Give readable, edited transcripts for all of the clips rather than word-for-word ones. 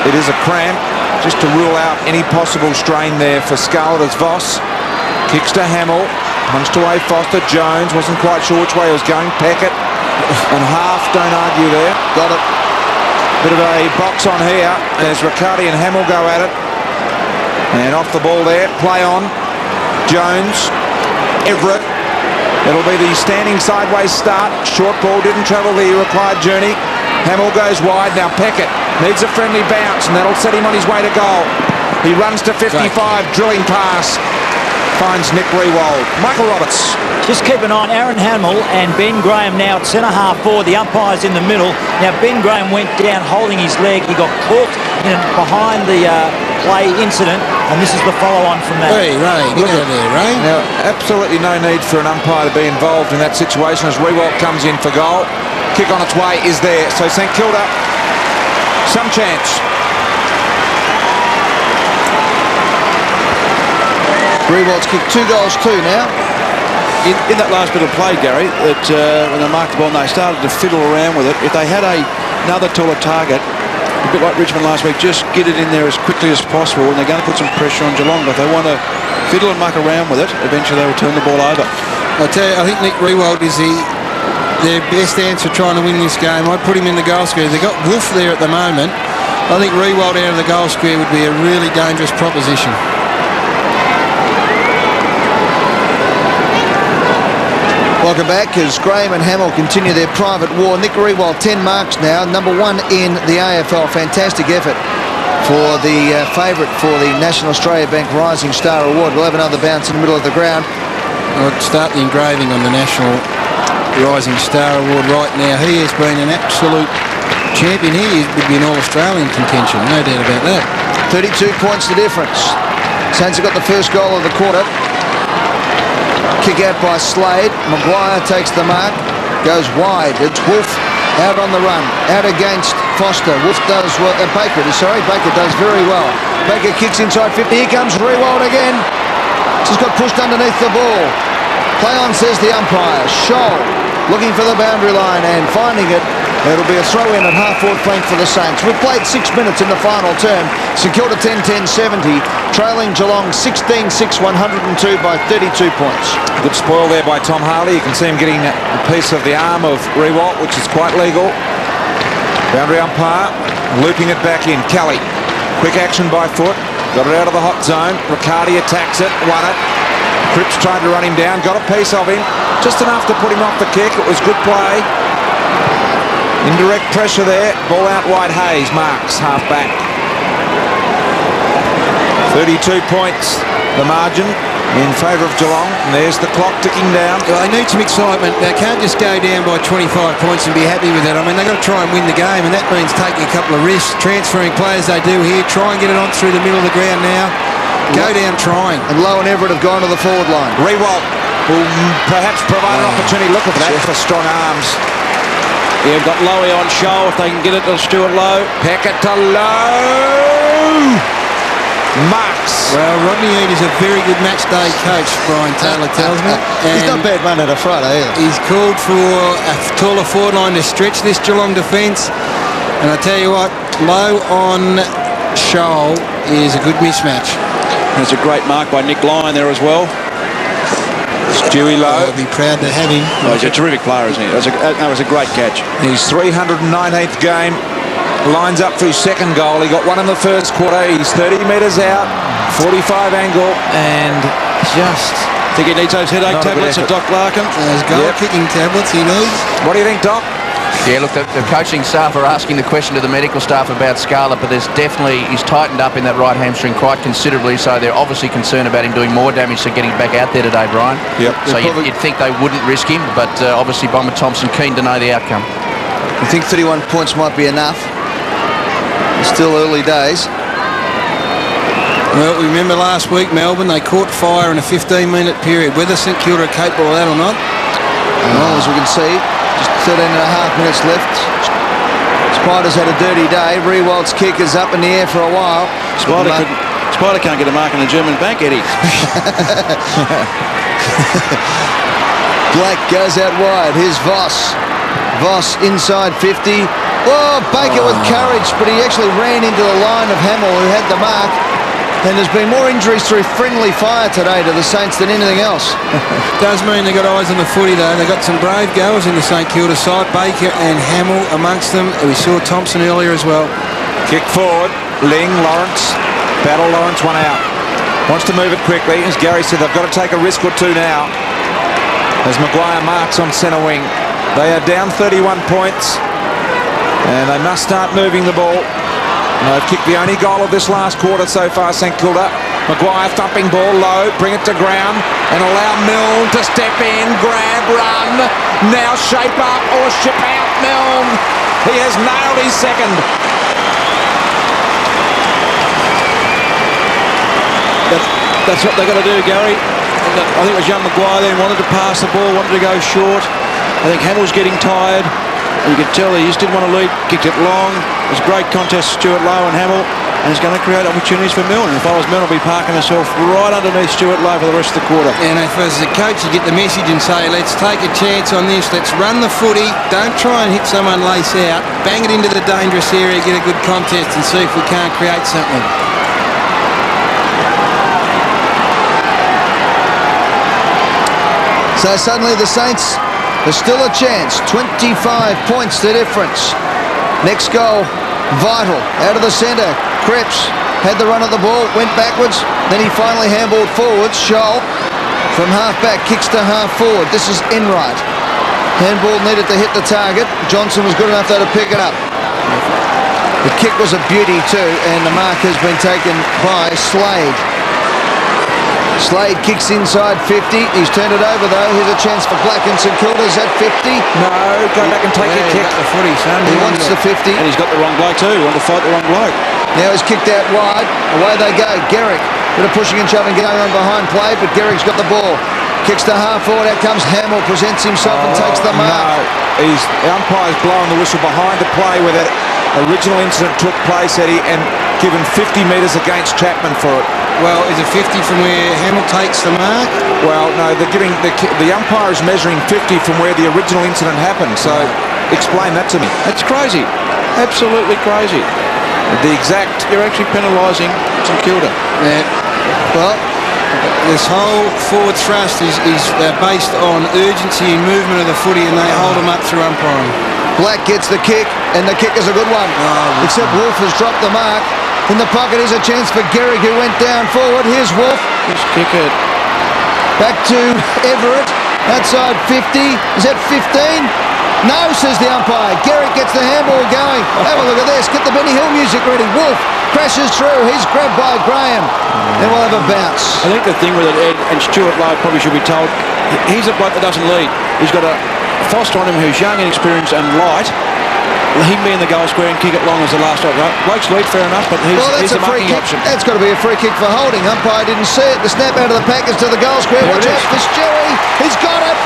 It is a cramp, just to rule out any possible strain there for Scarlett as Voss. Kicks to Hamill, punched away Foster. Jones wasn't quite sure which way he was going. Peckett and Half, don't argue there. Got it. Bit of a box on here as Riccardi and Hamill go at it. And off the ball there, play on. Jones, Everett. It'll be the standing sideways start. Short ball, didn't travel the required journey. Hamill goes wide. Now Peckett needs a friendly bounce, and that'll set him on his way to goal. He runs to 55, drilling pass. Finds Nick Riewoldt. Michael Roberts. Just keep an eye on Aaron Hamill and Ben Graham now at centre-half forward. The umpire's in the middle. Now Ben Graham went down holding his leg. He got caught behind the play incident, and this is the follow-on from that. Hey, Ray, get out of there, Ray. Now, absolutely no need for an umpire to be involved in that situation as Riewoldt comes in for goal. Kick on its way is there. So St Kilda, some chance. Riewoldt's kicked 2 goals too now. In that last bit of play, Gary, that when they marked the ball and they started to fiddle around with it, if they had another taller target, a bit like Richmond last week, just get it in there as quickly as possible, and they're going to put some pressure on Geelong. But if they want to fiddle and muck around with it, eventually they will turn the ball over. I tell you, I think Nick Riewoldt is their best answer trying to win this game. I'd put him in the goal square. They've got Wolf there at the moment. I think Riewoldt out of the goal square would be a really dangerous proposition. Welcome back as Graham and Hamill continue their private war. Nick Riewoldt, 10 marks now, number 1 in the AFL. Fantastic effort for the favourite for the National Australia Bank Rising Star Award. We'll have another bounce in the middle of the ground. I'd start the engraving on the National Rising Star Award right now. He has been an absolute champion. He would be an All-Australian contention, no doubt about that. 32 points the difference. Saints have got the first goal of the quarter. Kick out by Slade. Maguire takes the mark, goes wide. It's Wolf out on the run, out against Foster. Wolf does well. Baker does very well. Baker kicks inside 50. Here comes Riewoldt again. Just got pushed underneath the ball. Play on, says the umpire. Scholl looking for the boundary line and finding it. It'll be a throw-in at half-forward flank for the Saints. We've played 6 minutes in the final term. St Kilda 10-10-70, trailing Geelong 16-6, 102 by 32 points. Good spoil there by Tom Harley. You can see him getting a piece of the arm of Riewoldt, which is quite legal. Boundary umpire looping it back in. Kelly, quick action by foot. Got it out of the hot zone. Riccardi attacks it, won it. Cripps tried to run him down, got a piece of him. Just enough to put him off the kick. It was good play. Indirect pressure there. Ball out wide. Hayes marks half back. 32 points the margin in favour of Geelong. And there's the clock ticking down. Well, they need some excitement. They can't just go down by 25 points and be happy with that. I mean, they've got to try and win the game, and that means taking a couple of risks, transferring players they do here, try and get it on through the middle of the ground now. Go down trying. And Lowe and Everett have gone to the forward line. Riewoldt will perhaps provide an opportunity. Look at that for strong arms. Yeah, we've got Lowe on show. If they can get it to Stuart Lowe. Peckett to Lowe. Marks. Well, Rodney Eade is a very good match day coach, Brian Taylor tells me. He's not bad run at a Friday either. He's called for a taller forward line to stretch this Geelong defence. And I tell you what, Lowe on Shoal is a good mismatch. There's a great mark by Nick Lyon there as well. Stewie Lowe. I'll be proud to have him. Oh, he's a terrific player, isn't he? That was a great catch. His 319th game. Lines up for his second goal. He got one in the first quarter. He's 30 metres out, 45 angle, and just... Think he needs those headache tablets of Doc Larkin? Those goal-kicking tablets he needs. What do you think, Doc? Yeah, look, the coaching staff are asking the question to the medical staff about Scarlett, but there's definitely, he's tightened up in that right hamstring quite considerably, so they're obviously concerned about him doing more damage to getting back out there today, Brian. Yep. So you'd think they wouldn't risk him, but obviously Bomber Thompson keen to know the outcome. You think 31 points might be enough? It's still early days. Well, remember last week, Melbourne, they caught fire in a 15-minute period. Whether St Kilda are capable of that or not? Well, as we can see, just 13 and a half minutes left. Spiders had a dirty day. Riewoldt's kick is up in the air for a while. Spider can't get a mark in the German bank, Eddie. Black goes out wide. Here's Voss. Voss inside 50. Oh, Baker with courage, but he actually ran into the line of Hamill, who had the mark. And there's been more injuries through friendly fire today to the Saints than anything else. Does mean they've got eyes on the footy, though. They've got some brave goals in the St Kilda side. Baker and Hamill amongst them. We saw Thompson earlier as well. Kick forward. Ling, Lawrence. Battle Lawrence, one out. Wants to move it quickly. As Gary said, they've got to take a risk or two now. As Maguire marks on centre wing. They are down 31 points. And they must start moving the ball. And they've kicked the only goal of this last quarter so far, St Kilda. Maguire thumping ball low, bring it to ground and allow Milne to step in, grab, run. Now shape up or ship out Milne. He has nailed his second. That's what they've got to do, Gary. I think it was young Maguire then wanted to pass the ball, wanted to go short. I think Hamill's getting tired. You could tell he just didn't want to lead, kicked it long. It was a great contest, Stuart Lowe and Hamill, and it's going to create opportunities for Milne. And if I was Milne, I'd be parking myself right underneath Stuart Lowe for the rest of the quarter. And if as a coach you get the message and say, let's take a chance on this, let's run the footy, don't try and hit someone lace out, bang it into the dangerous area, get a good contest and see if we can't create something. So suddenly the Saints, there's still a chance. 25 points the difference. Next goal, vital. Out of the centre, Cripps had the run of the ball, went backwards. Then he finally handballed forwards. Scholl from half-back kicks to half-forward. This is Enright. Handball needed to hit the target. Johnson was good enough though to pick it up. The kick was a beauty too, and the mark has been taken by Slade. Slade kicks inside 50. He's turned it over though. Here's a chance for Black and St Kilda. Is that 50? No, go back and take your kick. Got the footy, son. He wants the 50. And he's got the wrong bloke too. He wanted to fight the wrong bloke. Now he's kicked out wide. Away they go. Garrick. Bit of pushing and shoving going on behind play, but Garrick's got the ball. Kicks to half forward. Out comes Hamill. Presents himself and takes the mark. No, the umpire's blowing the whistle behind the play where that original incident took place, Eddie, and given 50 metres against Chapman for it. Well, is it 50 from where Hamill takes the mark? Well, no, they're giving the umpire is measuring 50 from where the original incident happened. So, explain that to me. It's crazy, absolutely crazy. The exact. You're actually penalising St Kilda. Yeah. Well, this whole forward thrust is based on urgency and movement of the footy, and they hold them up through umpiring. Black gets the kick, and the kick is a good one. Except Wolf has dropped the mark. In the pocket is a chance for Garrick, who went down forward. Here's Wolf. Just kick it. Back to Everett. Outside 50. Is that 15? No, says the umpire. Garrick gets the handball going. Have a look at this. Get the Benny Hill music ready. Wolf crashes through. He's grabbed by Graham. Then we'll have a bounce. I think the thing with it, Ed, and Stuart Lowe probably should be told, he's a bloke that doesn't lead. He's got a Foster on him who's young and experienced and light. Him be in the goal square and kick it long as the last shot. Right? Blokes lead, fair enough, but he's a the free marking kick. option. That's got to be a free kick for holding. Umpire didn't see it. The snap out of the pack is to the goal square. There Watch it out is. for Stewie. He's got it.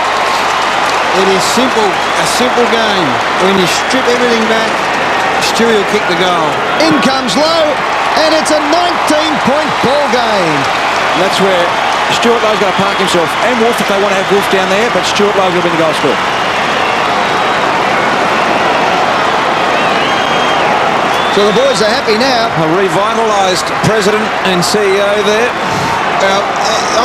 It is simple, a simple game. When you strip everything back, Stewie will kick the goal. In comes Lowe, and it's a 19-point ball game. And that's where Stuart Lowe's got to park himself. And Wolf if they want to have Wolf down there, but Stuart Lowe's going to be in the goal square. So the boys are happy now. A revitalised president and CEO there. Well,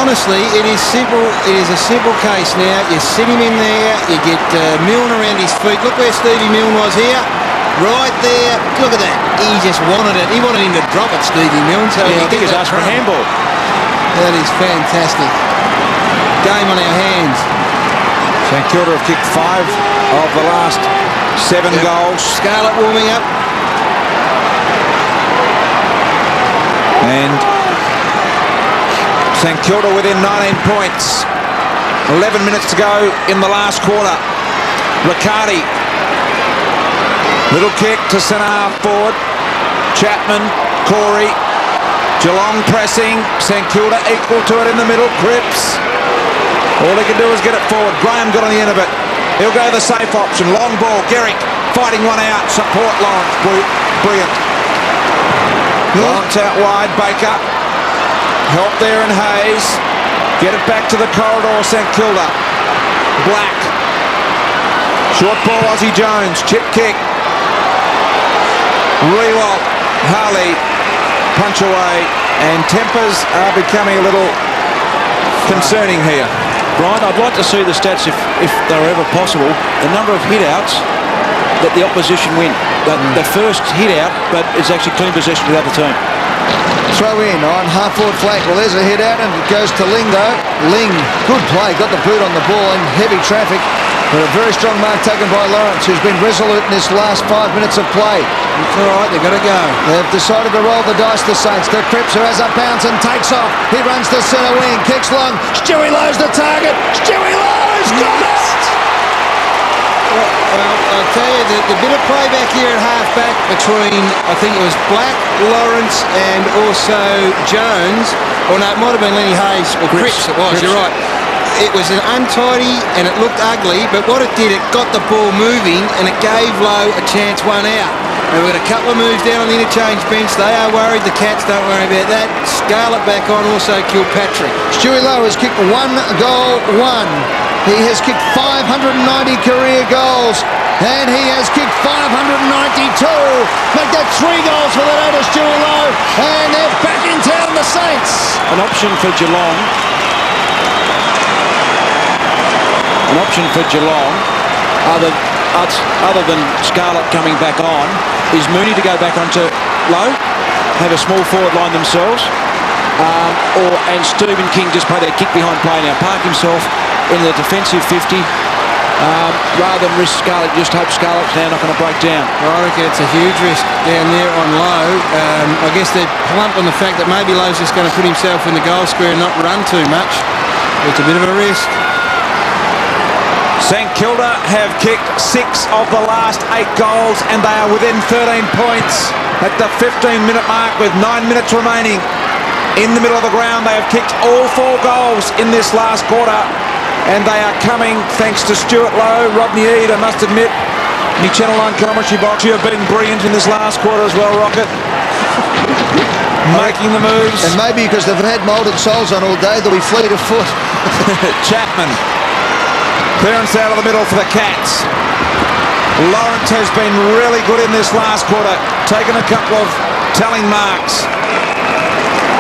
honestly, it is simple. It is a simple case now. You sit him in there, you get Milne around his feet. Look where Stevie Milne was here. Right there. Look at that. He just wanted it. He wanted him to drop it, Stevie Milne. So I think he's asked for a handball. That is fantastic. Game on our hands. St Kilda have kicked 5 of the last 7 goals. Scarlett warming up. And St Kilda within 19 points. 11 minutes to go in the last quarter. Riccardi. Little kick to centre half forward. Chapman, Corey. Geelong pressing. St Kilda equal to it in the middle. Cripps. All he can do is get it forward. Graham got on the end of it. He'll go the safe option. Long ball. Garrick fighting one out. Support Lawrence. Brilliant. Lawrence out wide. Baker. Help there in Hayes. Get it back to the corridor. St Kilda. Black. Short ball. Aussie Jones. Chip kick. Rewalt, Harley, punch away, and tempers are becoming a little concerning here. Brian, I'd like to see the stats if they were ever possible. The number of hit-outs that the opposition win. The first hit-out, but it's actually clean possession to the other team. Throw in on half-forward flank. Well, there's a hit out, and it goes to Ling, though. Ling, good play, got the boot on the ball in heavy traffic, but a very strong mark taken by Lawrence, who's been resolute in this last 5 minutes of play. It's all right, they've got to go. They've decided to roll the dice, the Saints. To Cripps, who has a bounce and takes off. He runs to centre wing, kicks long. Stewie Lowe's the target. Stewie Lowe's got it! I'll tell you, the bit of playback here at half-back between, I think it was Black, Lawrence and also Jones, or no, it might have been Lenny Hayes, or Cripps it was, you're right. It was an untidy and it looked ugly, but what it did, it got the ball moving and it gave Lowe a chance one out. And we've got a couple of moves down on the interchange bench. They are worried. The Cats don't worry about that. Scale it back on, also Kilpatrick. Stewie Lowe has kicked 1 goal, 1. He has kicked 590 career goals, and he has kicked 592. Make that 3 goals for the day to Stewie Lowe, and they're back in town, the Saints. An option for Geelong. Other than Scarlett coming back on, is Mooney to go back onto Lowe, have a small forward line themselves, and Stephen King just play that kick behind play now, park himself in the defensive 50, rather than risk Scarlett. Just hope Scarlett's now not going to break down. I reckon it's a huge risk down there on Lowe. I guess they're plumped on the fact that maybe Lowe's just going to put himself in the goal square and not run too much. It's a bit of a risk. St Kilda have kicked 6 of the last 8 goals, and they are within 13 points at the 15-minute mark with 9 minutes remaining. In the middle of the ground, they have kicked all 4 goals in this last quarter, and they are coming thanks to Stuart Lowe, Rodney Eade, I must admit. New Channel 9 commentary box, you have been brilliant in this last quarter as well, Rocket. Making the moves. And maybe because they've had moulded soles on all day, they'll be fleet of foot. Chapman. Clearance out of the middle for the Cats. Lawrence has been really good in this last quarter, taken a couple of telling marks.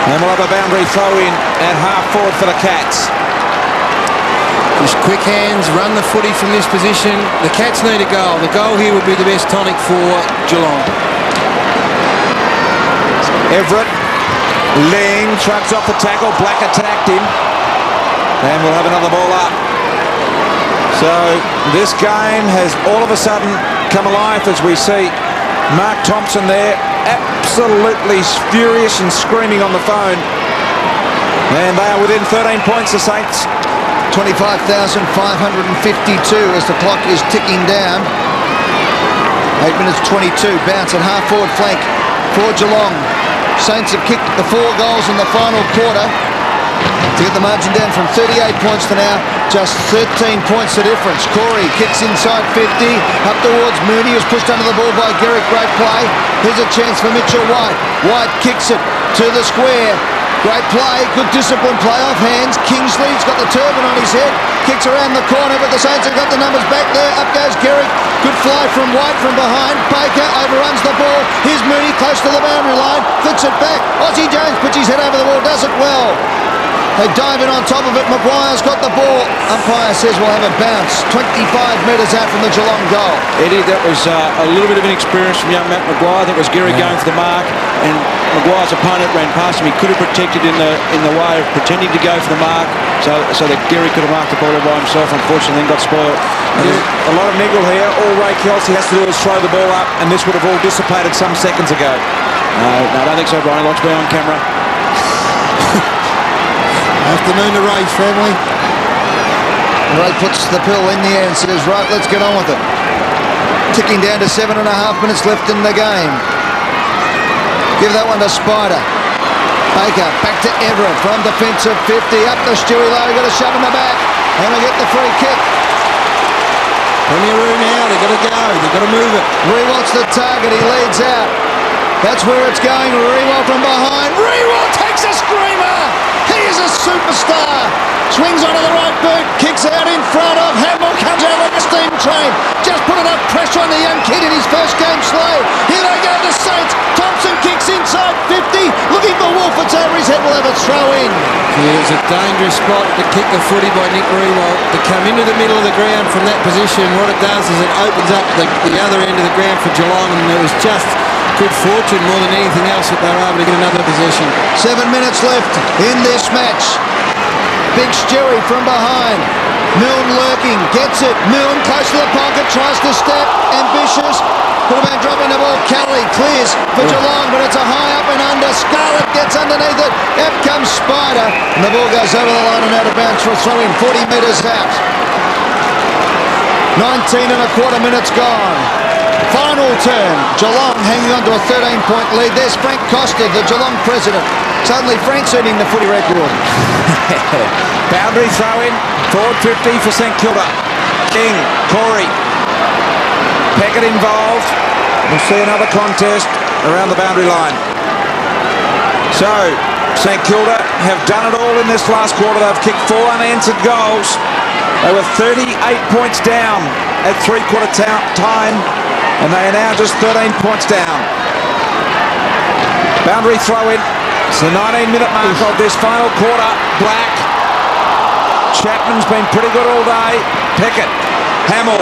And we'll have a boundary throw in at half forward for the Cats. Just quick hands, run the footy from this position. The Cats need a goal. The goal here would be the best tonic for Geelong. Everett. Ling shrugs off the tackle. Black attacked him. And we'll have another ball up. So this game has all of a sudden come alive as we see Mark Thompson there absolutely furious and screaming on the phone. And they are within 13 points, the Saints. 25,552 as the clock is ticking down. 8 minutes 22, bounce at half-forward flank for Geelong. Saints have kicked the 4 goals in the final quarter to get the margin down from 38 points to now just 13 points the difference. Corey kicks inside 50, up towards Mooney, who's pushed under the ball by Garrick. Great play. Here's a chance for Mitchell White. White kicks it to the square. Great play, good disciplined play off hands. Kingsley's got the turban on his head, kicks around the corner, but the Saints have got the numbers back there. Up goes Garrick. Good fly from White from behind. Baker overruns the ball. Here's Mooney close to the boundary line, flicks it back. Aussie Jones puts his head over the ball, does it well. They dive in on top of it. Maguire's got the ball. Umpire says we'll have a bounce. 25 metres out from the Geelong goal. Eddie, that was a little bit of inexperience from young Matt Maguire. I think it was Gary going for the mark, and Maguire's opponent ran past him. He could have protected in the way of pretending to go for the mark, so that Gary could have marked the ball all by himself. Unfortunately, then got spoiled. A lot of niggle here. All Ray Kelsey has to do is throw the ball up, and this would have all dissipated some seconds ago. No, I don't think so, Brian. He likes to be on camera. Afternoon to Ray's family. Ray puts the pill in the air and says, right, let's get on with it. Ticking down to 7.5 minutes left in the game. Give that one to Spider. Baker back to Everett from defensive 50. Up to Stewie Lowe. Got a shove in the back. And they get the free kick. Plenty of room now. They've got to go. They've got to move it. Rewalt's the target. He leads out. That's where it's going. Rewalt from behind. Rewalt takes a screamer. He is a superstar. Swings onto the right boot. Kicks out in front of Hamill. Comes out like a steam train. Just put enough pressure on the young kid in his first game slave. Here they go. The throw-in. Yeah, it's a dangerous spot to kick the footy by Nick Riewoldt. To come into the middle of the ground from that position, what it does is it opens up the other end of the ground for Geelong, and it was just good fortune more than anything else that they were able to get another possession. 7 minutes left in this match. Big Stewie from behind. Milne lurking, gets it. Milne close to the pocket, tries to step, ambitious. Could have been dropping the ball. Kelly clears for Geelong, but it's a high up and under. Scarlett gets underneath it. Up comes Spider, and the ball goes over the line and out of bounds for a throw-in 40 metres out. 19 and a quarter minutes gone. Final turn. Geelong hanging on to a 13-point lead. There's Frank Costa, the Geelong president. Suddenly Frank's eating the footy record. Boundary throw-in, forward 50 for St Kilda. King, Corey. Peckett involved. We'll see another contest around the boundary line. So, St Kilda have done it all in this last quarter. They've kicked 4 unanswered goals. They were 38 points down at three-quarter time, and they are now just 13 points down. Boundary throw-in. It's the 19-minute mark of this final quarter. Black. Chapman's been pretty good all day. Peckett. Hamill.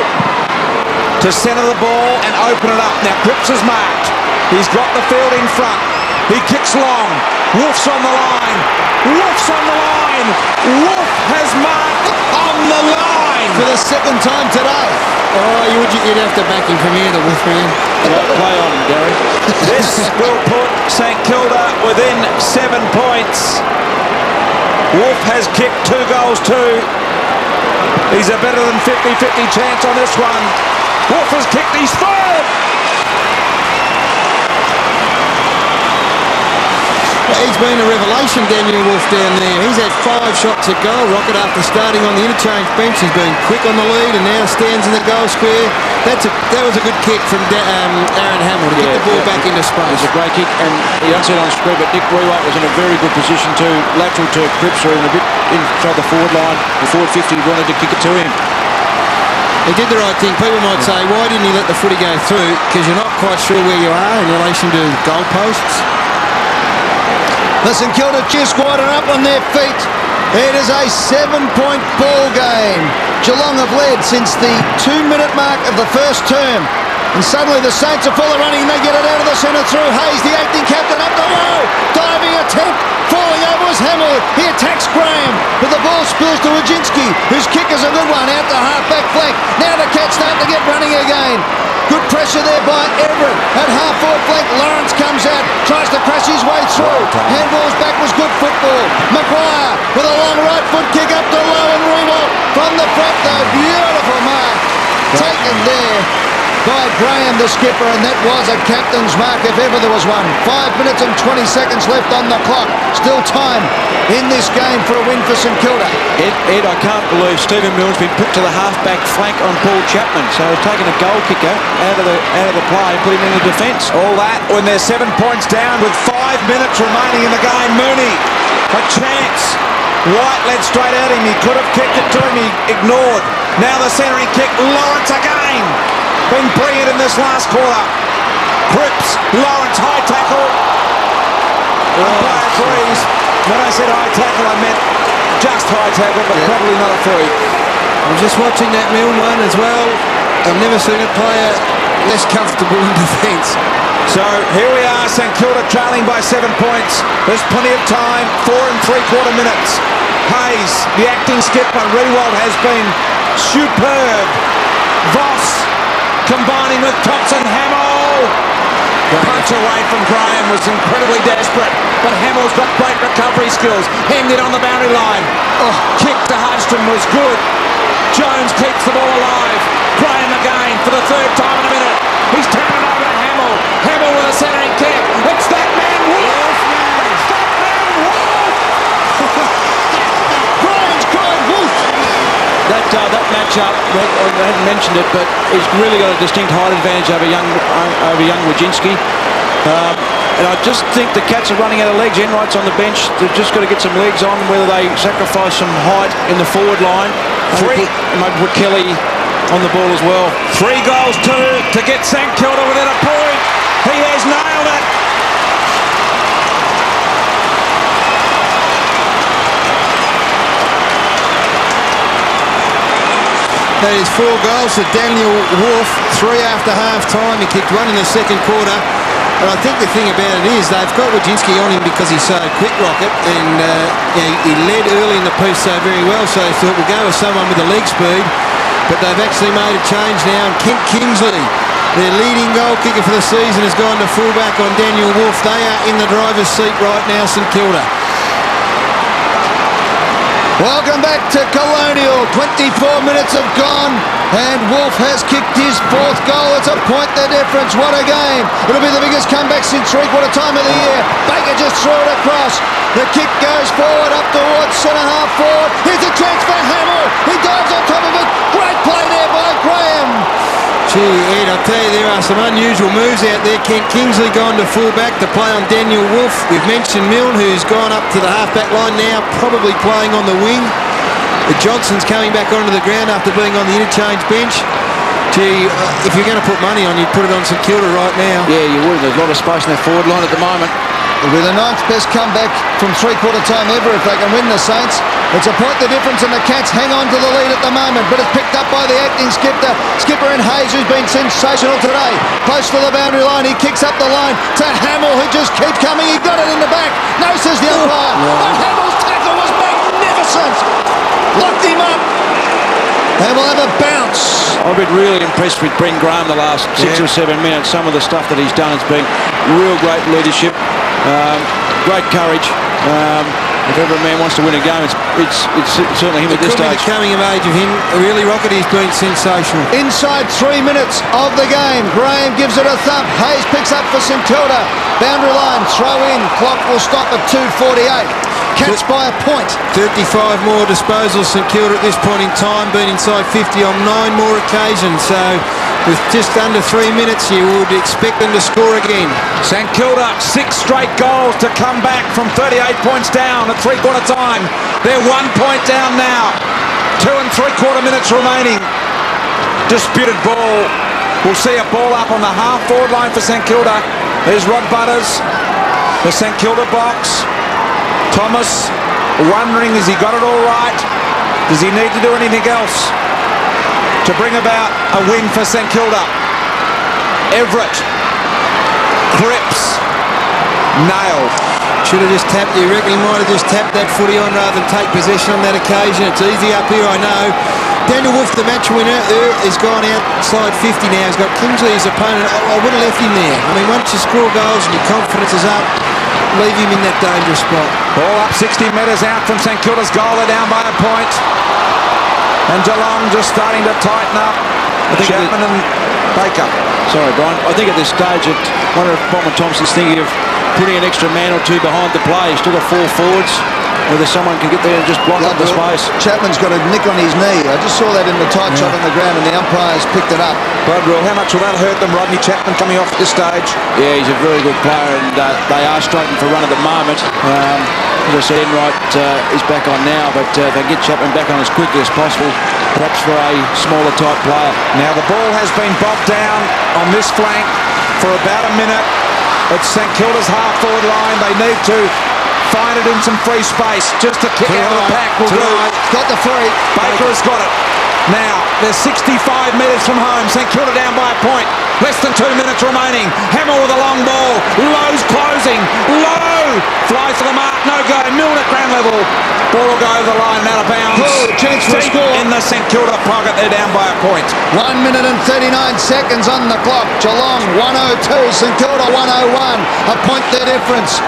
To centre the ball and open it up. Now Cripps is marked. He's got the field in front. He kicks long. Wolf's on the line. Wolf's on the line. Wolf has marked on the line. For the second time today. Oh, you'd have to back him from here, the Wolfman. Play on, Gary. This will put St Kilda within 7 points. Wolf has kicked 2 goals too. He's a better than 50-50 chance on this one. Wolf has kicked his third. He's been a revelation, Daniel Wolf, down there. He's had 5 shots at goal. Rocket, after starting on the interchange bench, has been quick on the lead and now stands in the goal square. That was a good kick from Aaron Hamill to get the ball back into space. It was a great kick, and you don't see it on the screen, but Nick Riewoldt was in a very good position to lateral to Cripps, or in a bit inside the forward line. The forward 50 wanted to kick it to him. He did the right thing. People might say, why didn't he let the footy go through? Because you're not quite sure where you are in relation to goalposts. Listen, Kilda Cheer Squad are up on their feet. It is a 7-point ball game. Geelong have led since the 2-minute mark of the first term. And suddenly the Saints are full of running. They get it out of the centre through Hayes, the acting captain, up the low. Diving attempt. Falling over was Hamill. He attacks Graham. But the ball spills to Wojcinski, whose kick is a good one. Out the half-back flank. Now the Cats start to get running again. Good pressure there by Everett. At half-forward flank, Lawrence comes out, tries to crash his way through. Handballs back was good football. Maguire with a long right foot kick up to low, and Riewoldt from the front though. Beautiful mark. Taken there by Graham, the skipper, and that was a captain's mark if ever there was one. 5 minutes and 20 seconds left on the clock. Still time in this game for a win for St Kilda. Ed, I can't believe Stephen Milne's been put to the half-back flank on Paul Chapman. So he's taken a goal kicker out of the play and put him in the defence. All that when they're 7 points down with 5 minutes remaining in the game. Mooney, a chance. White led straight at him. He could have kicked it to him. He ignored. Now the centering kick. Lawrence again. Been brilliant in this last quarter. Cripps, Lawrence, high tackle. Umpire agrees. When I said high tackle, I meant just high tackle, but probably not a free. I was just watching that Milne one as well. I've never seen a player less comfortable in defence. So here we are, St Kilda trailing by 7 points. There's plenty of time, 4 3/4 minutes. Hayes, the acting skipper, Riewoldt has been superb. Voss combining with Thompson. Hamill. Punch away from Graham was incredibly desperate, but Hamill's got great recovery skills. Hemmed it on the boundary line. Kick to Hudson was good. Jones keeps the ball alive. Graham again for the 3rd time in a minute. He's turned it over to Hamill. Hamill with a centering kick. It's that man Wolf. It's that man Wolf. Brian's crying Wolf. That matchup, I hadn't mentioned it, but he's really got a distinct height advantage over young Wojcinski. And I just think the Cats are running out of legs. Enright's on the bench. They've just got to get some legs on, whether they sacrifice some height in the forward line. Maybe put Kelly on the ball as well. 3 goals to get St Kilda within a point. He has nailed it. That is 4 goals to Daniel Wolf, 3 after half-time. He kicked 1 in the second quarter. And I think the thing about it is they've got Wojcinski on him because he's so quick, Rocket, and he led early in the piece so very well, so they thought we'll go with someone with a leg speed. But they've actually made a change now, and Kent Kingsley, their leading goal kicker for the season, has gone to fullback on Daniel Wolf. They are in the driver's seat right now, St Kilda. Welcome back to Colonial. 24 minutes have gone, and Wolf has kicked his 4th goal. It's a point the difference. What a game. It'll be the biggest comeback since three-quarter time of the year. Baker just threw it across. The kick goes forward, up towards centre-half forward. Here's a chance for Hamill. He dives on top of it. Great play there by Graham. Gee, Ed, I'll tell you, there are some unusual moves out there. Kent Kingsley gone to fullback to play on Daniel Wolf. We've mentioned Milne, who's gone up to the half-back line now, probably playing on the wing. The Johnson's coming back onto the ground after being on the interchange bench. Gee, if you're going to put money on, you'd put it on St Kilda right now. Yeah, you would. There's a lot of space in their forward line at the moment. It'll be the 9th best comeback from three-quarter time ever if they can win the Saints. It's a point the difference, and the Cats hang on to the lead at the moment, but it's picked up by the acting skipper in Hayes, who's been sensational today. Close to the boundary line, he kicks up the line to Hamill, who just keeps coming. He got it in the back. No, says the umpire. And Hamill's tackle was magnificent. Locked him up. And we'll have a bounce. I've been really impressed with Brent Graham the last 6 or 7 minutes. Some of the stuff that he's done has been real great leadership, great courage. If ever a man wants to win a game, it's certainly him at this It could be stage. the coming of age of him. Really, Rocket, he's been sensational. Inside 3 minutes of the game, Graham gives it a thump. Hayes picks up for St Kilda. Boundary line, throw in. Clock will stop at 2:48. Cats by a point. 35 more disposals St Kilda at this point in time, been inside 50 on 9 more occasions. So with just under 3 minutes, you would expect them to score again. St Kilda, 6 straight goals to come back from 38 points down at three-quarter time. They're 1 point down now. 2 3/4 minutes remaining. Disputed ball. We'll see a ball up on the half-forward line for St Kilda. There's Rod Butters, the St Kilda box. Thomas wondering, has he got it all right? Does he need to do anything else to bring about a win for St Kilda? Everett, Cripps, nailed. Should have just tapped, you reckon he might have just tapped that footy on rather than take possession on that occasion. It's easy up here, I know. Daniel Wolf, the match winner, has gone outside 50 now. He's got Kingsley, his opponent. I would have left him there. I mean, once you score goals and your confidence is up, leave him in that dangerous spot. Ball up 60 metres out from St Kilda's goal. They're down by a point. And Geelong just starting to tighten up. Chapman and Baker. Sorry, Brian. I think at this stage, I wonder if Bomber Thompson's thinking of putting an extra man or two behind the play. He's still got 4 forwards. Whether someone can get there and just block up the space. Chapman's got a nick on his knee. I just saw that in the tight shot on the ground, and the umpires picked it up. Blood rule. How much will that hurt them? Rodney Chapman coming off at this stage. Yeah, he's a very good player, and they are struggling for run at the moment. As I said, Enright is back on now, but if they get Chapman back on as quickly as possible, perhaps for a smaller type player. Now the ball has been bobbed down on this flank for about a minute. It's St Kilda's half-forward line. They need to find it in some free space. Just a kick out of the pack will do. Got the free. Baker has got it. Now, there's 65 metres from home. St Kilda down by a point. Less than 2 minutes remaining. Hamill with a long ball. Lowe's closing. Lowe flies to the mark. No go. Milne at ground level. Ball will go over the line and out of bounds. Chance for a Deep score. in the St Kilda pocket. They're down by a point. 1 minute and 39 seconds on the clock. Geelong 102, St Kilda 101. A point their difference.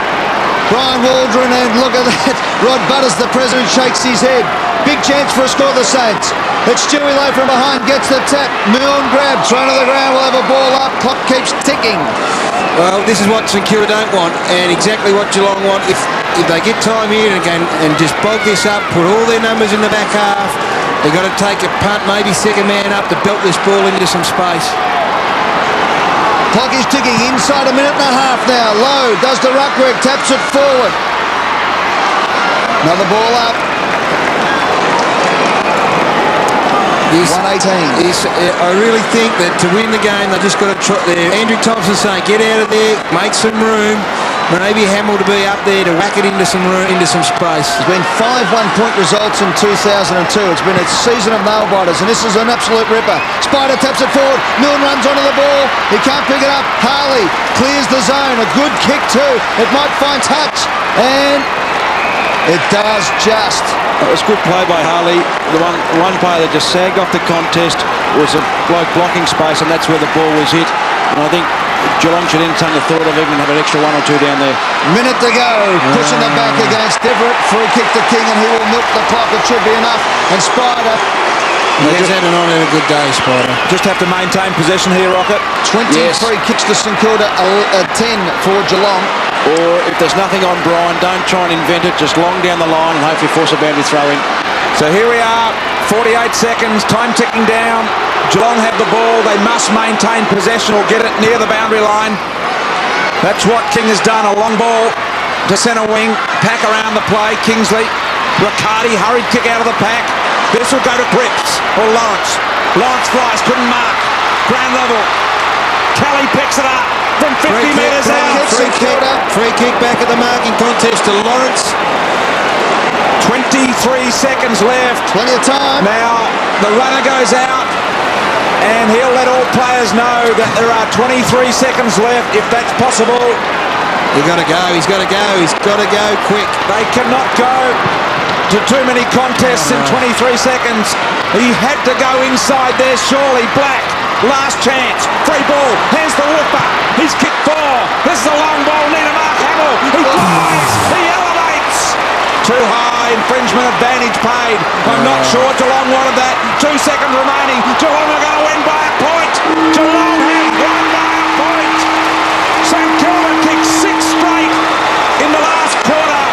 Brian Waldron, and look at that. Rod Butters, the president, shakes his head. Big chance for a score, the Saints. It's Stewie Lowe from behind, gets the tap. Milne grab, thrown to the ground, we'll have a ball up. Clock keeps ticking. Well, this is what St Kilda don't want, and exactly what Geelong want. If they get time here again and just bog this up, put all their numbers in the back half, they've got to take a punt, maybe second man up to belt this ball into some space. Clock is ticking, inside a minute and a half now. Lowe does the ruck work, taps it forward. Another ball up. 118. I really think that to win the game, they just got to try. Andrew Thompson saying, get out of there, make some room. Maybe Hamill to be up there to whack it into some space. There's been 5 one-point results in 2002. It's been a season of nail-biters, and this is an absolute ripper. Spider taps it forward. Milne runs onto the ball. He can't pick it up. Harley clears the zone. A good kick too. It might find touch, and it does just. It was good play by Harley. The one player that just sagged off the contest was a bloke blocking space, and that's where the ball was hit. And I think Geelong should entertain the thought of even have an extra 1 or 2 down there. Minute to go. Pushing the back against Everett. Free kick to King, and he will milk the clock. It should be enough. And Spider. He's had a good day, Spider. Just have to maintain possession here, Rocket. 23 kicks to St Kilda, 10 for Geelong. Or if there's nothing on Brian, don't try and invent it. Just long down the line and hopefully force a boundary throw in. So here we are, 48 seconds, time ticking down. Geelong have the ball. They must maintain possession or get it near the boundary line. That's what King has done. A long ball to centre wing. Pack around the play. Kingsley. Riccardi, hurried kick out of the pack. This will go to Cripps or Lawrence. Lawrence flies, couldn't mark. Ground level. Kelly picks it up from 50 metres out. Free kick back at the marking contest to Lawrence. 23 seconds left. Plenty of time. Now the runner goes out, and he'll let all players know that there are 23 seconds left, if that's possible. He's got to go. He's got to go. He's got to go quick. They cannot go to too many contests in 23 seconds. He had to go inside there, surely. Black, last chance. Free ball. Here's the whooper. He's kicked 4. This is a long ball. Need a mark. Hamill. He flies. He elevates. Too high. Infringement advantage paid. I'm not sure Geelong wanted that. 2 seconds remaining. Geelong are going to win by a point. Geelong have won by a point. St Kilda kicked 6 straight in the last quarter.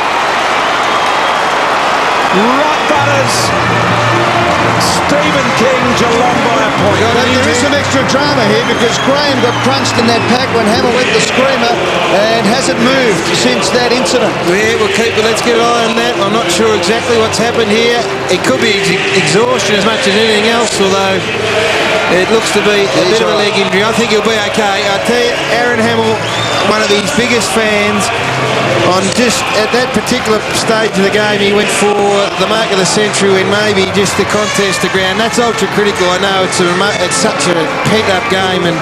Right butters. Stephen King, Geelong by a point. There is some extra drama here because Graham got crunched in that pack when Hamill went the screamer and hasn't moved since that incident. Yeah, we'll keep it. Let's get an eye on that. I'm not sure exactly what's happened here. It could be exhaustion as much as anything else, although it looks to be a bit of a leg injury. I think he'll be okay. I tell you, Aaron Hamill, one of his biggest fans, on just at that particular stage of the game, he went for the mark of the century when maybe just the contest to ground. That's ultra critical. I know it's such a pent-up game, and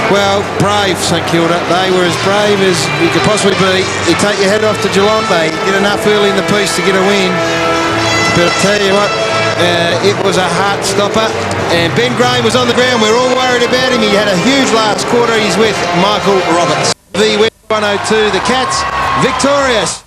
well, brave St Kilda. They were as brave as you could possibly be. You take your head off to Geelong. They get enough early in the piece to get a win. But I tell you what, it was a heart stopper. And Ben Graham was on the ground. We're all worried about him. He had a huge last quarter. He's with Michael Roberts. The West 102, the Cats victorious.